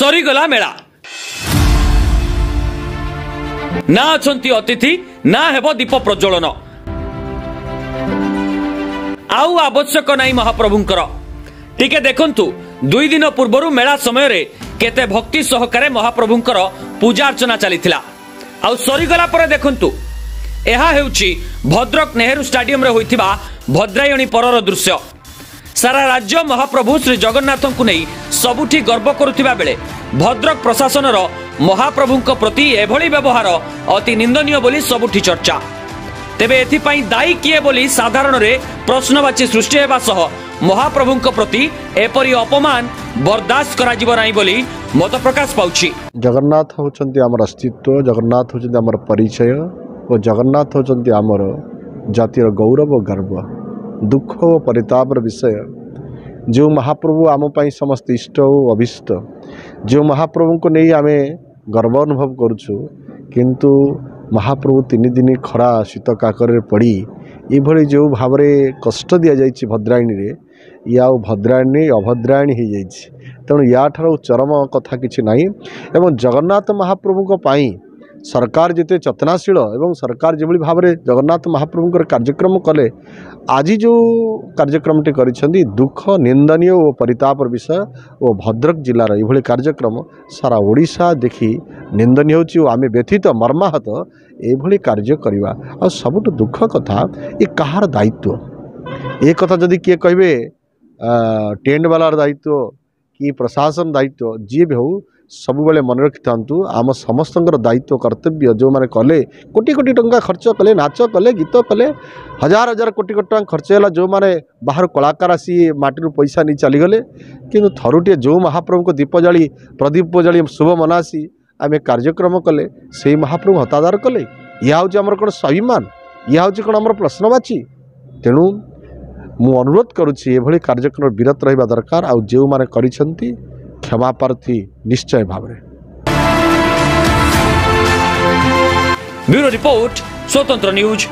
सरीगला मेला ना अछंती अतिथि ना हेबो दीप प्रज्वलन आउ आवश्यक नहीं महाप्रभुंकर टिके देखंतु 2 दिन पूर्वर मेला समय रे केते भक्ति सहकारे महाप्रभुंकर पूजा अर्चना चलीथिला आउ सरीगला परे देखंतु एहा हेउची भद्रक नेहरू स्टेडियम रे होइथिबा भद्रायणी परर दृश्य सारा राज्य महाप्रभु श्री जगन्नाथ को नहीं सबुठी गर्व करुथिबा बेले भद्रक प्रशासन महाप्रभु प्रति एभली व्यवहार अति निंदनीय बोली सबुठी चर्चा तेबे एथिपाई दायी किए बोली साधारण रे प्रश्नवाची सृष्टि हेबा सह महाप्रभु प्रति एपरी अपमान बर्दाश्त कराजिबो नाही बोली मत प्रकाश पाउछि। जगन्नाथ होचंती हमर अस्तित्व, जगन्नाथ होचंती हमर परिचय और जगन्नाथ होचंती हमर जातिर गौरव और गर्व दुख और परितापर विषय। जो महाप्रभु आम पाई समस्त इष्ट और अभिष्ट जो महाप्रभु को नहीं आमे गर्व अनुभव करुछु किंतु महाप्रभु 3 दिन खरा शीत काकर पड़ी ये जो भाव कष्ट दि जाइए भद्रायणी रे या भद्रायणी अभद्रायणी हो जाइए तेणु या ठार चरम कथा किछि नाही एवं जगन्नाथ महाप्रभु पाई सरकार जिते चेतनाशील एवं सरकार जो भाव में जगन्नाथ महाप्रभुकर कार्यक्रम कले आज जो कार्यक्रम टी करिसेंती दुख निंदनीय और परितापर विषय और भद्रक जिलार ये कार्यक्रम सारा ओडिशा देखी निंदनीय होची आमे व्यथित मर्माहत ये कार्य करवा आ सबुठ दुख कथा ये कहार दायित्व ये कथा जदि किए कहे टेंट वालार दायित्व कि प्रशासन दायित्व जी भी हो सब बेले मन रखि था आम समस्त दायित्व कर्तव्य जो मैंने कले कोटी कोटी टंका खर्च कले नाच कले गीत कले हजार हजार कोटी कोटी टंका खर्च है जो मैंने बाहर कलाकार आसी माटी पैसा नहीं चलीगले कि थरुटे जो महाप्रभु को दीप जाली प्रदीप जाली शुभ मनासी आम कार्यक्रम कले से महाप्रभु हतादार कले या हूँ आमर कौन स्वाभिमान या हूँ कौन आम प्रश्नवाची तेणु मु अनुरोध करुच्ची एभली कार्यक्रम विरत रहा दरकार आ जो मैंने करिसेंती क्षमा प्रार्थी निश्चय भाव में। ब्यूरो रिपोर्ट स्वतंत्र न्यूज।